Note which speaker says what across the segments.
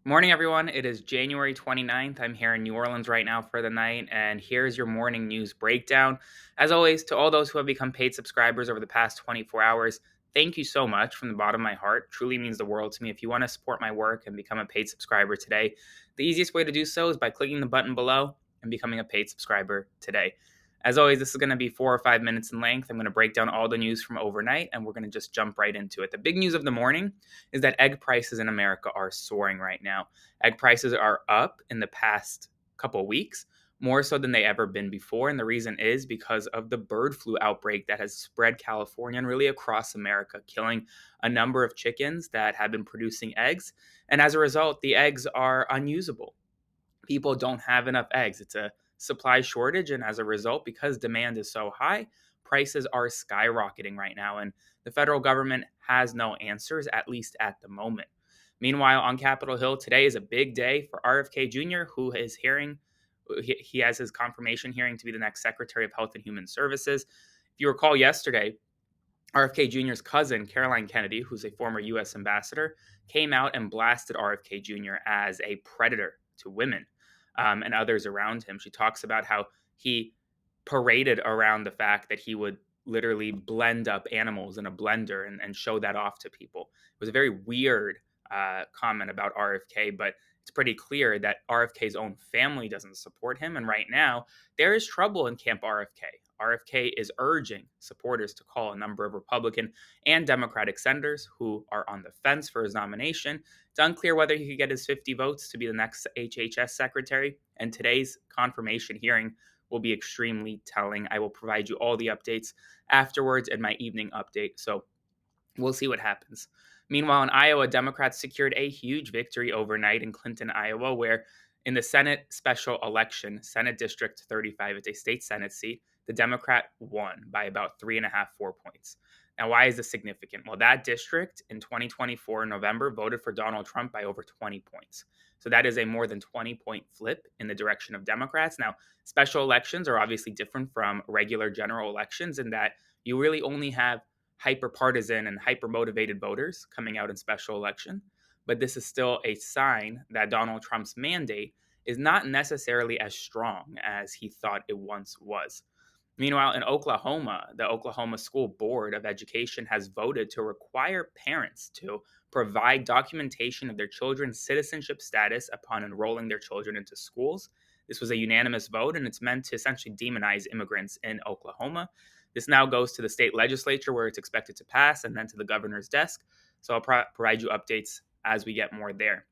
Speaker 1: Morning, everyone. It is January 29th. I'm here in New Orleans right now for the night, and here's your morning news breakdown. As always, to all those who have become paid subscribers over the past 24 hours, thank you so much from the bottom of my heart. Truly means the world to me. If you want to support my work and become a paid subscriber today, the easiest way to do so is by clicking the button below and becoming a paid subscriber today. As always, this is going to be 4 or 5 minutes in length. I'm going to break down all the news from overnight, and we're going to just jump right into it. The big news of the morning is that egg prices in America are soaring right now. Egg prices are up in the past couple of weeks, more so than they ever been before. And the reason is because of the bird flu outbreak that has spread California and really across America, killing a number of chickens that have been producing eggs. And as a result, the eggs are unusable. People don't have enough eggs. It's a supply shortage. And as a result, because demand is so high, prices are skyrocketing right now. And the federal government has no answers, at least at the moment. Meanwhile, on Capitol Hill, today is a big day for RFK Jr., who is hearing. He has his confirmation hearing to be the next Secretary of Health and Human Services. If you recall yesterday, RFK Jr.'s cousin, Caroline Kennedy, who's a former U.S. ambassador, came out and blasted RFK Jr. as a predator to women and others around him. She talks about how he paraded around the fact that he would literally blend up animals in a blender and show that off to people. It was a very weird comment about RFK, but it's pretty clear that RFK's own family doesn't support him. And right now, there is trouble in Camp RFK. RFK is urging supporters to call a number of Republican and Democratic senators who are on the fence for his nomination. It's unclear whether he could get his 50 votes to be the next HHS secretary, and today's confirmation hearing will be extremely telling. I will provide you all the updates afterwards in my evening update. So we'll see what happens. Meanwhile, in Iowa, Democrats secured a huge victory overnight in Clinton, Iowa, where in the Senate special election, Senate District 35, it's a state Senate seat, the Democrat won by about 3.5, 4 points. Now, why is this significant? Well, that district in 2024 in November voted for Donald Trump by over 20 points. So that is a more than 20-point flip in the direction of Democrats. Now, special elections are obviously different from regular general elections in that you really only have hyper partisan and hyper motivated voters coming out in special election. But this is still a sign that Donald Trump's mandate is not necessarily as strong as he thought it once was. Meanwhile, in Oklahoma, the Oklahoma School Board of Education has voted to require parents to provide documentation of their children's citizenship status upon enrolling their children into schools. This was a unanimous vote, and it's meant to essentially demonize immigrants in Oklahoma. This now goes to the state legislature where it's expected to pass and then to the governor's desk. So I'll provide you updates as we get more there.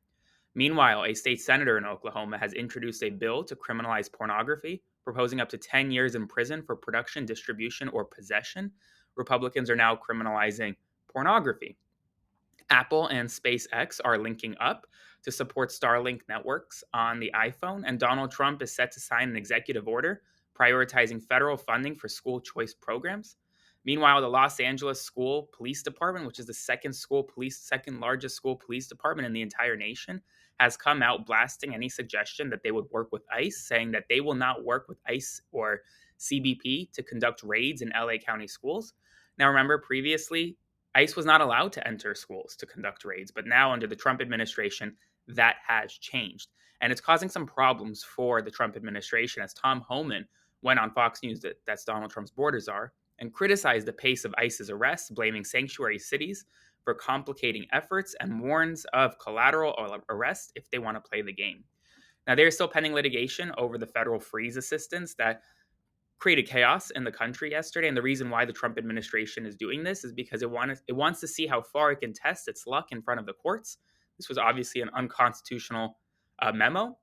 Speaker 1: Meanwhile, a state senator in Oklahoma has introduced a bill to criminalize pornography, proposing up to 10 years in prison for production, distribution, or possession. Republicans are now criminalizing pornography. Apple and SpaceX are linking up to support Starlink networks on the iPhone, and Donald Trump is set to sign an executive order prioritizing federal funding for school choice programs. Meanwhile, the Los Angeles School Police Department, which is the second largest school police department in the entire nation, has come out blasting any suggestion that they would work with ICE, saying that they will not work with ICE or CBP to conduct raids in LA County schools. Now, remember, previously, ICE was not allowed to enter schools to conduct raids, but now under the Trump administration, that has changed. And it's causing some problems for the Trump administration as Tom Homan went on Fox News, that's Donald Trump's borders are, and criticized the pace of ICE's arrests, blaming sanctuary cities for complicating efforts and warns of collateral arrest if they want to play the game. Now, they're still pending litigation over the federal freeze assistance that created chaos in the country yesterday. And the reason why the Trump administration is doing this is because it wants to see how far it can test its luck in front of the courts. This was obviously an unconstitutional memo,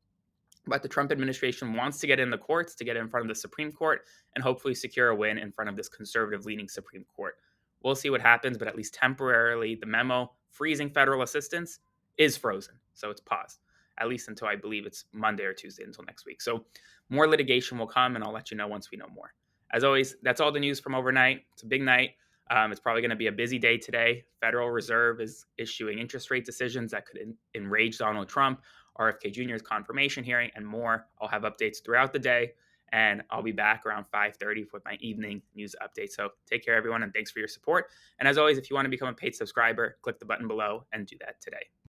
Speaker 1: but the Trump administration wants to get in the courts, to get in front of the Supreme Court, and hopefully secure a win in front of this conservative leaning Supreme Court. We'll see what happens, but at least temporarily, the memo freezing federal assistance is frozen. So it's paused, at least until I believe it's Monday or Tuesday until next week. So more litigation will come, and I'll let you know once we know more. As always, that's all the news from overnight. It's a big night. It's probably going to be a busy day today. Federal Reserve is issuing interest rate decisions that could enrage Donald Trump, RFK Jr.'s confirmation hearing, and more. I'll have updates throughout the day, and I'll be back around 5:30 with my evening news update. So take care, everyone, and thanks for your support. And as always, if you want to become a paid subscriber, click the button below and do that today.